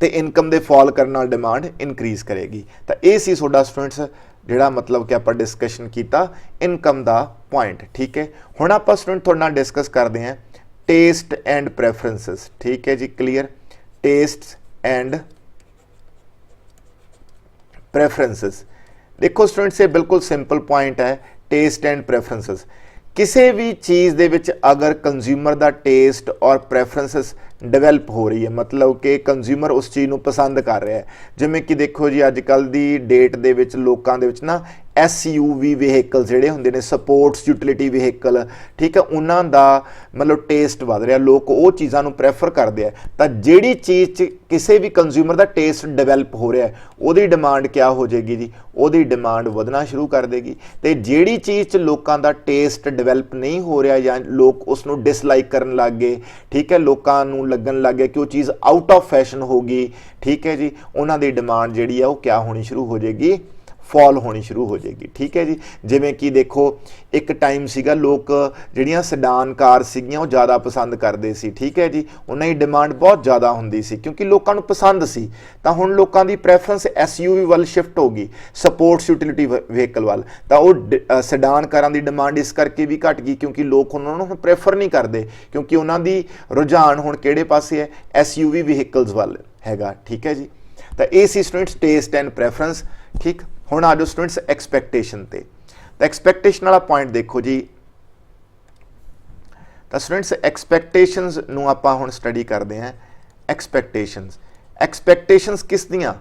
Speaker 1: तो इनकम दे फॉल करन नाल डिमांड इनक्रीज करेगी। तो ये सी तुहाडा स्टूडेंट्स जिहड़ा मतलब कि आपां डिस्कशन कीता इनकम दा पॉइंट। ठीक है, हुण आपां स्टूडेंट तुहाडे नाल डिस्कस करदे हां टेस्ट एंड प्रेफरेंसेस। ठीक है जी, क्लीयर। टेस्ट एंड प्रेफरेंसेस, देखो स्टूडेंट्स ये बिल्कुल सिंपल पॉइंट है। टेस्ट एंड प्रेफरेंसेस, किसी भी चीज़ दे विच अगर कंज्यूमर दा टेस्ट और प्रेफरेंसेस डिवेलप हो रही है, मतलब कि कंज्यूमर उस चीज़ नूं पसंद कर रहा है। जिवें कि देखो जी अजकल दी डेट दे विच लोकां दे विच ना SUV व्हीकल जिहड़े हुंदे ने, सपोर्ट्स यूटिलिटी व्हीकल, ठीक है, उन्हां दा मतलब टेस्ट वध रहा, लोग वो चीज़ां नूं प्रैफर करते हैं। तो जिहड़ी चीज़ च किसी भी कंज्यूमर दा टेस्ट डिवेलप हो रहा है, उहदी डिमांड क्या हो जाएगी जी, उहदी डिमांड वधना शुरू कर देगी। तो जिहड़ी चीज़ च लोकां दा टेस्ट डिवेलप नहीं हो रहा या लोग उसनूं डिसलाइक करन लग गए, ठीक है, लोकां नूं लगन लग गया कि वो चीज़ आउट ऑफ फैशन होगी। ठीक है जी, उन्हां दी डिमांड जिहड़ी है वो क्या होनी शुरू हो जाएगी, फॉल होनी शुरू हो जाएगी। ठीक है जी, जिवें कि देखो एक टाइम सीगा लोग जिहड़ियां सडान कार सीगियां वो ज़्यादा पसंद करते सी। ठीक है जी, उन्हां दी डिमांड बहुत ज़्यादा हुंदी सी क्योंकि लोकां नूं पसंद सी। तो हुण लोकां दी प्रैफरेंस SUV वाल शिफ्ट हो गई, सपोर्ट्स यूटिलिटी व्हीकल वाल। तो वो सडान कारां दी डिमांड इस करके भी घट गई क्योंकि लोग उन्होंने हुण प्रैफर नहीं करते, क्योंकि उन्हां दी रुझान हुण किहड़े पासे है, SUV व्हीकल्स वाल हैगा। ठीक है जी, तो ये सी स्टूडेंट्स टेस्ट एंड प्रैफरेंस। ठीक, हुण आ जाओ स्टूडेंट्स एक्सपैक्टेशन ते। तो एक्सपैक्टेशन वाला पॉइंट देखो जी, तो स्टूडेंट्स एक्सपैक्टेशनस नूं आपां हुण स्टडी करते हैं। एक्सपैक्टेशनस किस दियां,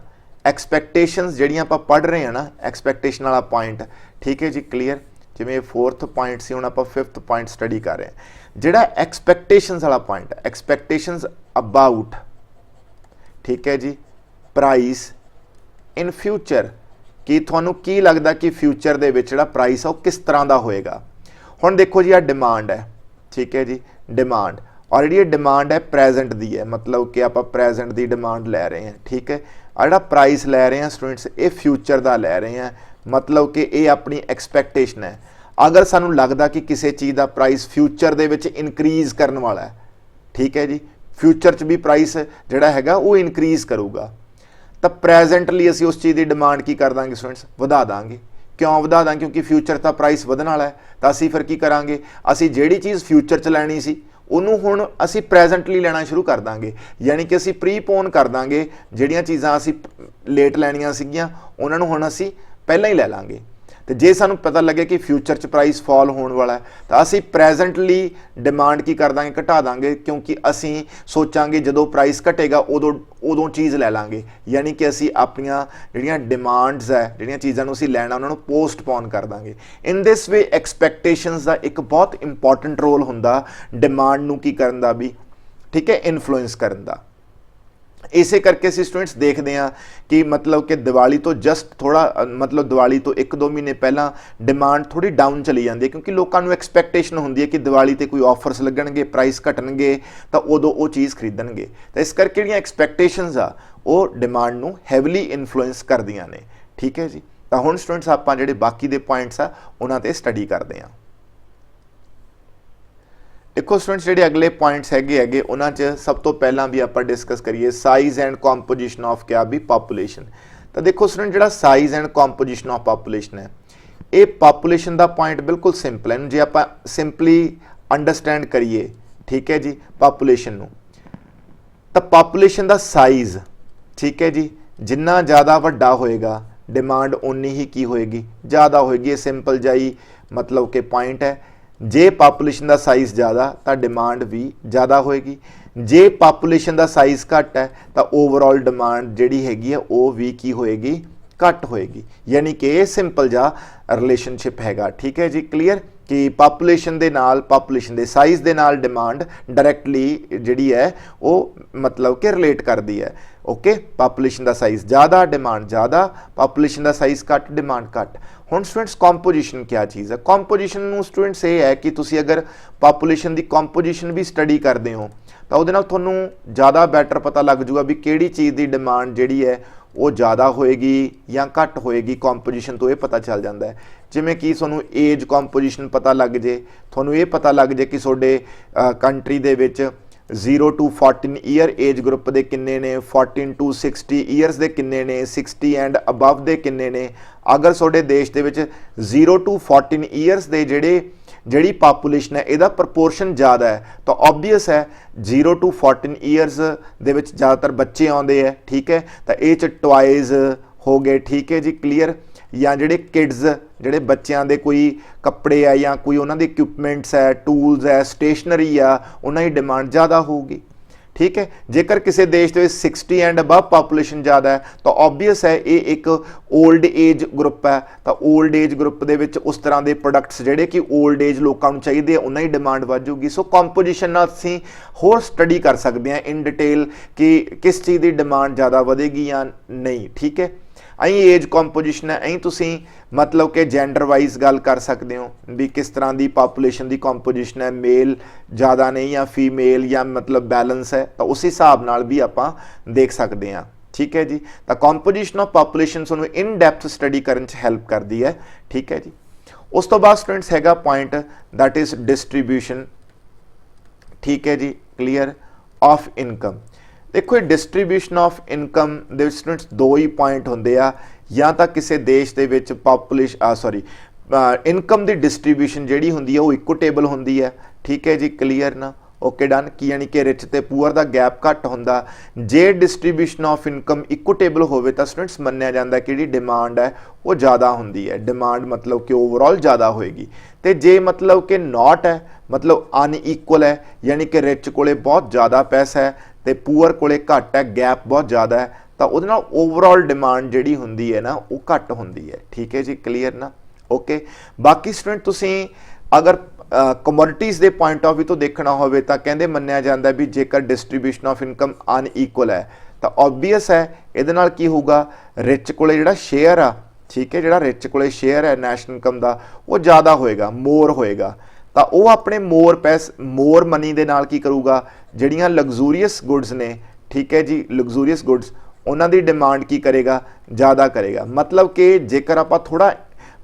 Speaker 1: एक्सपैक्टेशनस जिहड़ियां आपां पढ़ रहे हैं ना, एक्सपैक्टेशन वाला पॉइंट। ठीक है जी, क्लीयर। जिवें 4th पॉइंट सी, हुण आपां 5th पॉइंट स्टडी कर रहे हैं। जिहड़ा एक्सपैक्टेशनस वाला पॉइंट, एक्सपैक्टेशनस अबाउट, ठीक है जी, प्राइस इन फ्यूचर, कि तुहानूं की लगदा कि फ्यूचर दे विच जिहड़ा प्राइस है वो किस तरह का होएगा। हुण देखो जी आ डिमांड है। ठीक है जी, डिमांड, और जी डिमांड है प्रेजेंट दी है, मतलब कि आप प्रेजेंट की डिमांड लै रहे हैं। ठीक है, और जो प्राइस लै रहे हैं स्टूडेंट्स ये फ्यूचर का लै रहे हैं, मतलब कि ये अपनी एक्सपैक्टेशन है। अगर सानूं लगदा कि किसी चीज़ का प्राइस फ्यूचर दे विच इनक्रीज करने वाला है, ठीक है जी, फ्यूचर च भी प्राइस जिहड़ा हैगा वो इनक्रीज करूगा, तो प्रेजेंटली असी उस चीज़ की डिमांड की कर देंगे स्टूडेंट्स, वधा देंगे। क्यों वधा देंगे, क्योंकि फ्यूचर तो प्राइस वधन वाला है। तो असी फिर की करांगे, असी जिहड़ी चीज़ फ्यूचर च लैनी सी उन्होंने हुण असी प्रेजेंटली लेना शुरू कर देंगे, यानी कि असी प्रीपोन कर देंगे। जिहड़ियां चीज़ां असी लेट लैणियां सीगियां उन्हां नूं हुण असी पहलां ही लै लांगे। तो जे सानूं पता लगे कि फ्यूचर च प्राइस फॉल होने वाला है तो असी प्रेजेंटली डिमांड की कर देंगे, घटा देंगे, क्योंकि असी सोचांगे जदों प्राइस घटेगा उदों चीज़ लै लांगे। यानी कि असी अपनियां जिहड़ियां डिमांड्स है, जिहड़ियां चीज़ां नूं असी लैना उन्हां नूं पोस्टपोन कर देंगे। इन दिस वे एक्सपैक्टेशनस का एक बहुत इंपॉर्टेंट रोल हुंदा डिमांड नूं की करन दा भी, ठीक है, इन्फ्लुएंस करन दा। इसे करके असीं स्टूडेंट्स देखते हैं कि मतलब कि दिवाली तो जस्ट थोड़ा मतलब दिवाली तो 1-2 महीने पहला डिमांड थोड़ी डाउन चली जाती है, क्योंकि लोगों को एक्सपैक्टेशन होंदी है कि दिवाली ते कोई ऑफर्स लगणगे, प्राइस घटणगे, तो उदों वो चीज़ खरीदणगे। तो इस करके जिहड़ियां एक्सपैक्टेशनस आ वो डिमांड नूं हैवली इन्फ्लुएंस करदियां ने। ठीक है जी, तो हुण स्टूडेंट्स आपां जिहड़े बाकी दे पॉइंट्स आ उन्हां ते स्टडी करते हैं। देखो स्टूडेंट्स जिहड़े अगले पॉइंट्स हैगे उन्हां च सब तो पहला भी आप डिस्कस करिए साइज़ एंड कॉम्पोजिशन ऑफ क्या भी पॉपूलेशन। तो देखो स्टूडेंट जिहड़ा size and composition of population है, ये पॉपूलेशन का पॉइंट बिल्कुल सिंपल है। जे आप सिंपली अंडरस्टैंड करिए, ठीक है जी, पॉपूलेशन नूं, तो पॉपूलेशन का साइज़, ठीक है जी, जिन्ना ज़्यादा वड्डा होएगा डिमांड उन्नी ही की होएगी, ज़्यादा होएगी। ये सिंपल जाई मतलब कि पॉइंट है। जे पॉपूलेशन का साइज़ ज़्यादा तो डिमांड भी ज़्यादा होएगी, जे पॉपूलेशन का साइज़ घट है तो ओवरऑल डिमांड जिहड़ी हैगी है वो भी की होएगी, घट होएगी। यानी कि ये सिंपल जा रिलेशनशिप हैगा। ठीक है जी, क्लीयर। कि ਪਾਪੂਲੇਸ਼ਨ ਦੇ ਨਾਲ ਪਾਪੂਲੇਸ਼ਨ ਦੇ ਸਾਈਜ਼ ਦੇ ਨਾਲ ਡਿਮਾਂਡ ਡਾਇਰੈਕਟਲੀ ਜਿਹੜੀ ਹੈ ਉਹ ਮਤਲਬ ਕਿ ਰਿਲੇਟ ਕਰਦੀ ਹੈ। ਓਕੇ, ਪਾਪੂਲੇਸ਼ਨ ਦਾ ਸਾਈਜ਼ ज़्यादा डिमांड ज़्यादा, ਪਾਪੂਲੇਸ਼ਨ ਦਾ ਸਾਈਜ਼ ਘੱਟ डिमांड ਘੱਟ। ਹੁਣ ਸਟੂਡੈਂਟਸ ਕੰਪੋਜੀਸ਼ਨ ਕੀ ਚੀਜ਼ ਹੈ? ਕੰਪੋਜੀਸ਼ਨ ਨੂੰ ਸਟੂਡੈਂਟਸ ਇਹ ਹੈ ਕਿ ਤੁਸੀਂ ਅਗਰ ਪਾਪੂਲੇਸ਼ਨ ਦੀ ਕੰਪੋਜੀਸ਼ਨ ਵੀ ਸਟੱਡੀ ਕਰਦੇ ਹੋ ਤਾਂ ਉਹਦੇ ਨਾਲ ਤੁਹਾਨੂੰ ज़्यादा ਬੈਟਰ ਪਤਾ ਲੱਗ ਜੂਗਾ ਵੀ ਕਿਹੜੀ ਚੀਜ਼ ਦੀ ਡਿਮਾਂਡ ਜਿਹੜੀ ਹੈ ਉਹ ज़्यादा ਹੋਏਗੀ ਜਾਂ ਘੱਟ ਹੋਏਗੀ। ਕੰਪੋਜੀਸ਼ਨ ਤੋਂ ਇਹ ਪਤਾ ਚੱਲ ਜਾਂਦਾ ਹੈ। ਜਿਵੇਂ ਕਿ ਤੁਹਾਨੂੰ ਏਜ ਕੰਪੋਜੀਸ਼ਨ ਪਤਾ ਲੱਗ ਜੇ, ਤੁਹਾਨੂੰ ਇਹ ਪਤਾ ਲੱਗ ਜੇ ਕਿ ਤੁਹਾਡੇ ਕੰਟਰੀ ਦੇ ਵਿੱਚ 0 to 14 ईयर एज ग्रुप ਦੇ ਕਿੰਨੇ ਨੇ, 14 to 60 ਈਅਰਸ ਦੇ ਕਿੰਨੇ ਨੇ, 60 ਐਂਡ ਅਬਵ ਦੇ ਕਿੰਨੇ ਨੇ। ਅਗਰ ਤੁਹਾਡੇ ਦੇਸ਼ ਦੇ ਵਿੱਚ 0 to 14 ਈਅਰਸ ਦੇ ਜਿਹੜੀ ਪਾਪੂਲੇਸ਼ਨ ਹੈ ਇਹਦਾ ਪ੍ਰਪੋਰਸ਼ਨ ज़्यादा ਹੈ ਤਾਂ ਆਬਵੀਅਸ ਹੈ 0 to 14 ਈਅਰਸ ਦੇ ਵਿੱਚ ज़्यादातर ਬੱਚੇ ਆਉਂਦੇ ਹੈ। ਠੀਕ ਹੈ, ਤਾਂ ਇਹ 'ਚ ਟॉयਜ਼ ਹੋ ਗਏ। ਠੀਕ ਹੈ ਜੀ, ਕਲੀਅਰ। ਜਾਂ ਜਿਹੜੇ ਕਿਡਸ ਜਿਹੜੇ ਬੱਚਿਆਂ ਦੇ ਕੋਈ ਕੱਪੜੇ ਆ ਜਾਂ ਕੋਈ ਉਹਨਾਂ ਦੇ ਇਕਵਿਪਮੈਂਟਸ ਹੈ, ਟੂਲਸ ਹੈ, ਸਟੇਸ਼ਨਰੀ ਆ, ਉਹਨਾਂ ਦੀ ਡਿਮਾਂਡ ज़्यादा ਹੋਊਗੀ। ठीक है, जेकर किसी देश के 60 एंड अबव पॉपूलेशन ज़्यादा है तो ऑबवियस है ये एक ओल्ड एज ग्रुप है। तो ओल्ड एज ग्रुप के उस तरह के प्रोडक्ट्स जोड़े कि ओल्ड एज लोगों को चाहिए उन्हें ही डिमांड वधूगी। सो कंपोजिशन असी होर स्टडी कर सकते हैं इन डिटेल कि किस चीज़ की डिमांड ज़्यादा वधेगी या नहीं। ठीक है, अं एज कंपोजिशन है, अं तुसी मतलब कि जेंडर वाइज गल कर सकते हो भी किस तरह की पॉपूलेशन की कंपोजिशन है, मेल ज़्यादा नहीं या फीमेल या मतलब बैलेंस है, तो उस हिसाब नाल भी आप देख सकते हैं। ठीक है जी, तो कंपोजिशन ऑफ पॉपूलेशन तुहानूं इन डैप्थ स्टडी करने च हैल्प करती है। ठीक है जी, उस तो बाद स्टूडेंट्स हैगा पॉइंट दैट इज़ डिस्ट्रीब्यूशन। ठीक है जी, क्लीयर, ऑफ इनकम। देखो distribution of income they students दो ही पॉइंट होंदे आ, या तो किसी देश दे विच पॉपूलेशन इनकम की डिस्ट्रीब्यूशन जिहड़ी हुंदी है वो इक्विटेबल हुंदी है। ठीक है जी, क्लीयर ना, ओके डन, कि यानी कि रिच ते पुअर का गैप घट हुंदा। जे डिस्ट्रीब्यूशन ऑफ इनकम इक्विटेबल होवे तो स्टूडेंट्स मन्निया जांदा कि जिहड़ी डिमांड है वो ज़्यादा हुंदी है, डिमांड मतलब कि ओवरऑल ज़्यादा होएगी। तो जे मतलब कि नॉट है मतलब अनईक्वल है, यानी कि रिच कोले बहुत ज़्यादा पैसा है तो पुअर कोले घट है, गैप बहुत ज़्यादा है, तो उहदे नाल ओवरऑल डिमांड जिहड़ी हुंदी है ना वो घट हुंदी है। ठीक है जी, क्लीयर ना, ओके। बाकी स्टूडेंट तुसीं अगर कमोडिटीज़ के पॉइंट ऑफ व्यू तो देखना होवे तो कहते मन्निया जाता भी जेकर डिस्ट्रीब्यूशन ऑफ इनकम अनईक्वल है तो ऑबवियस है इहदे नाल की होगा, रिच कोले जिहड़ा शेयर आ, ठीक है, जिहड़ा रिच कोले शेयर है नैशनल इनकम का वो ज़्यादा होएगा, मोर होएगा, तो वह अपने मोर मनी दे नाल की करूगा, जिहड़ियां लग्जूरीअस गुड्स ने, ठीक है जी, लग्जूरीअस गुड्स उन्हां दी डिमांड की करेगा, ज़्यादा करेगा। मतलब कि जेकर आपां थोड़ा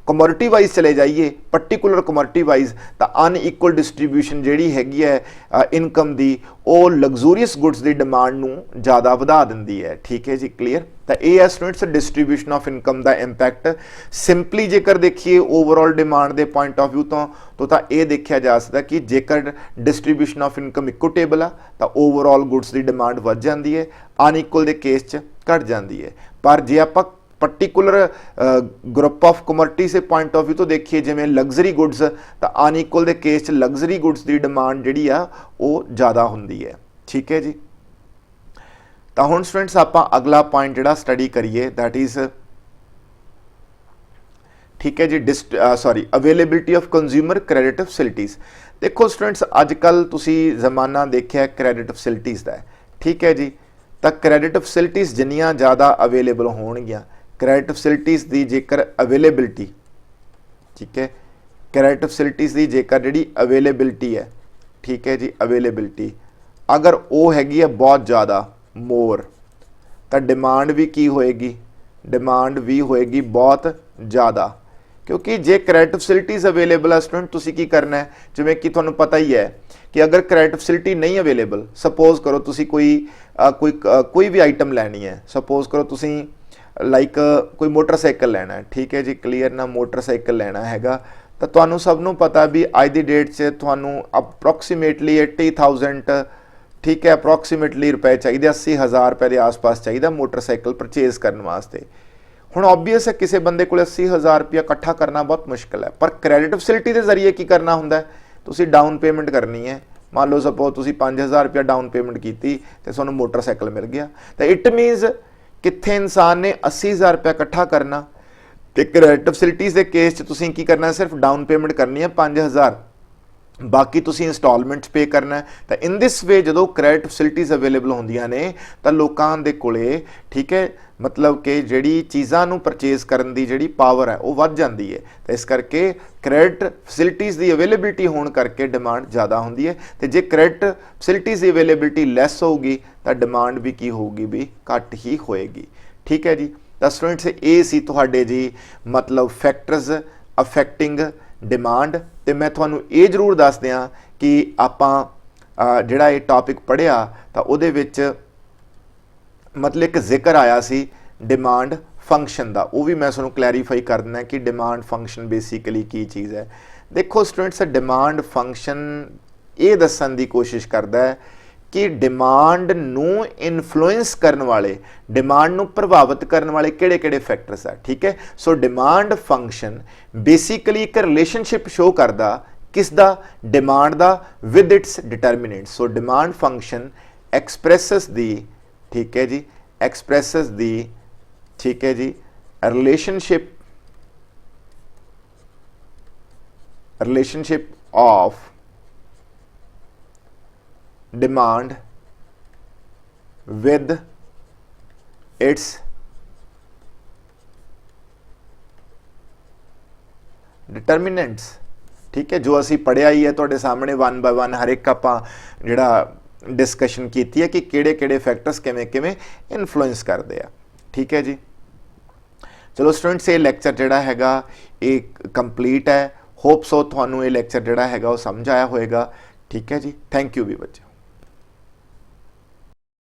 Speaker 1: कमोडिटी वाइज चले जाइए, पर्टिकुलर कमोडिटी वाइज, तो अनईक्वल डिस्ट्रीब्यूशन जिहड़ी हैगी है इनकम दी वो लग्जूरीअस गुड्स की डिमांड नूं ज़्यादा वधा दिंदी है। ठीक है जी, क्लीयर। तो ये है स्टूडेंट्स डिस्ट्रीब्यूशन ऑफ इनकम का इंपैक्ट। सिंपली जेकर देखिए ओवरऑल डिमांड के पॉइंट ऑफ व्यू तो ये देखा जा सकता कि जेकर डिस्ट्रीब्यूशन ऑफ इनकम इक्विटेबल आ तो ओवरऑल गुड्स की डिमांड वध जाती है, अनईक्वल के केस च घट जाती है। पर जे आप पर्टिकुलर ग्रुप ऑफ कमोडिटी से पॉइंट ऑफ व्यू तो देखिए जिमें लग्जरी गुड्स, तो अनईक्वल के केस लग्जरी गुड्स की डिमांड जी वो ज़्यादा होंगी है। ठीक है जी, तो हुण स्टूडेंट्स आप अगला पॉइंट जिहड़ा स्टडी करिए दैट इज़, ठीक है जी, availability of consumer credit facilities. देखो स्टूडेंट्स अजकल तुसी जमाना देखिया क्रेडिट फैसिलिटीज़ का। ठीक है जी, तो क्रेडिट फैसिलिटीज़ जिन्नियां ज़्यादा अवेलेबल होणगियां, क्रेडिट फैसिलिटीज़ की जेकर अवेलेबिलिटी, ठीक है, क्रेडिट फैसिलिटीज़ की जेकर जिहड़ी अवेलेबिलिटी है, ठीक है जी, अवेलेबिलिटी अगर वो हैगी है बहुत ज़्यादा मोर, तो डिमांड भी की होएगी, डिमांड भी होएगी बहुत ज़्यादा। क्योंकि जे क्रेडिट फैसिलिटीज़ अवेलेबल है स्टूडेंट तुसी की करना है, जिवें कि तुहानूं पता ही है कि अगर क्रेडिट फैसिलिटी नहीं अवेलेबल, सपोज करो तुसी कोई भी आइटम लैनी है, सपोज करो तुसी लाइक कोई मोटरसाइकिल लेना है, ठीक है जी, क्लीयर ना, मोटरसाइकिल लेना हैगा तो तुहानूं सबनूं पता भी अज दी डेट से तुहानूं अप्रोक्सीमेटली 80,000, ठीक है, अप्रोक्सीमेटली रुपए चाहिए, 80,000 रुपए के आस पास चाहिए मोटरसाइकिल परचेज करने वास्ते। हुण ऑबवियस है किसी बंदे को 80,000 रुपया इकट्ठा करना बहुत मुश्किल है, पर क्रेडिट फैसिलिटी के जरिए की करना हुंदा है, तुसी डाउन पेमेंट करनी है। मान लो सपोज तुसी 5,000 रुपया डाउन पेमेंट की तो तुहानूं मोटरसाइकिल मिल गया, तो इट मीनस कित्थे इंसान ने 80,000 रुपया इकट्ठा करना, ਤੇ ਕ੍ਰੈਡਿਟ ਫੈਸਿਲਿਟੀਜ਼ ਦੇ ਕੇਸ 'ਚ ਤੁਸੀਂ ਕੀ ਕਰਨਾ, ਸਿਰਫ ਡਾਊਨ ਪੇਮੈਂਟ ਕਰਨੀ ਹੈ 5000, ਬਾਕੀ ਤੁਸੀਂ ਇੰਸਟਾਲਮੈਂਟਸ ਪੇ ਕਰਨਾ ਹੈ। ਤਾਂ ਇਨ ਦਿਸ ਵੇ ਜਦੋਂ ਕ੍ਰੈਡਿਟ ਫੈਸਿਲਿਟੀਜ਼ ਅਵੇਲੇਬਲ ਹੁੰਦੀਆਂ ਨੇ ਤਾਂ ਲੋਕਾਂ ਦੇ ਕੋਲੇ, ਠੀਕ ਹੈ, मतलब कि ਜਿਹੜੀ ਚੀਜ਼ਾਂ ਨੂੰ ਪਰਚੇਜ਼ ਕਰਨ ਦੀ ਜਿਹੜੀ ਪਾਵਰ ਹੈ ਉਹ ਵੱਧ ਜਾਂਦੀ ਹੈ। ਤਾਂ ਇਸ ਕਰਕੇ ਕ੍ਰੈਡਿਟ ਫੈਸਿਲਿਟੀਜ਼ ਦੀ ਅਵੇਲੇਬਿਲਿਟੀ ਹੋਣ ਕਰਕੇ ਡਿਮਾਂਡ ਜ਼ਿਆਦਾ ਹੁੰਦੀ ਹੈ, ਤੇ ਜੇ ਕ੍ਰੈਡਿਟ ਫੈਸਿਲਿਟੀਜ਼ ਦੀ ਅਵੇਲੇਬਿਲਿਟੀ ਲੈਸ ਹੋਊਗੀ ਤਾਂ ਡਿਮਾਂਡ ਵੀ ਕੀ ਹੋਊਗੀ, ਵੀ ਘੱਟ ਹੀ ਹੋਏਗੀ। ਠੀਕ ਹੈ ਜੀ। ਤਾਂ ਸਟੂਡੈਂਟਸ ਇਹ ਸੀ ਤੁਹਾਡੇ ਜੀ मतलब ਫੈਕਟਰਸ ਅਫੈਕਟਿੰਗ ਡਿਮਾਂਡ। ਤੇ ਮੈਂ ਤੁਹਾਨੂੰ ਇਹ ਜ਼ਰੂਰ ਦੱਸ ਦਿਆਂ ਕਿ ਆਪਾਂ ਜਿਹੜਾ ਇਹ ਟੌਪਿਕ ਪੜ੍ਹਿਆ ਤਾਂ ਉਹਦੇ ਵਿੱਚ मतलब एक जिक्र आया सी डिमांड फंक्शन का, वो भी मैं तुहानूं क्लैरीफाई कर देना कि डिमांड फंक्शन बेसिकली की चीज़ है। देखो स्टूडेंट्स, डिमांड फंक्शन ये दस्सण की कोशिश करता है कि डिमांड नूं इन्फ्लुएंस करने वाले, डिमांड नूं प्रभावित करने वाले किहड़े-किहड़े फैक्टर्स है। ठीक है। सो डिमांड फंक्शन बेसिकली एक रिलेशनशिप शो करता किस दा, डिमांड दा with its determinant. So demand function expresses the, ठीक है जी, एक्सप्रैसेस दी, ठीक है जी, relationship of demand with its determinants. ठीक है, जो असी पढ़िया ही है तुहाडे सामने वन बाय वन हर एक आपां जिहड़ा डिस्कशन की है कि किहड़े-किहड़े फैक्टर्स किवें किवें इन्फ्लुएंस करते हैं। ठीक है जी। चलो स्टूडेंट्स, ये लैक्चर जिहड़ा हैगा ये कंप्लीट है। होप सो तुहानूं ये लैक्चर जिहड़ा हैगा वो समझ आया होएगा। ठीक है जी। थैंक यू भी बच्चे।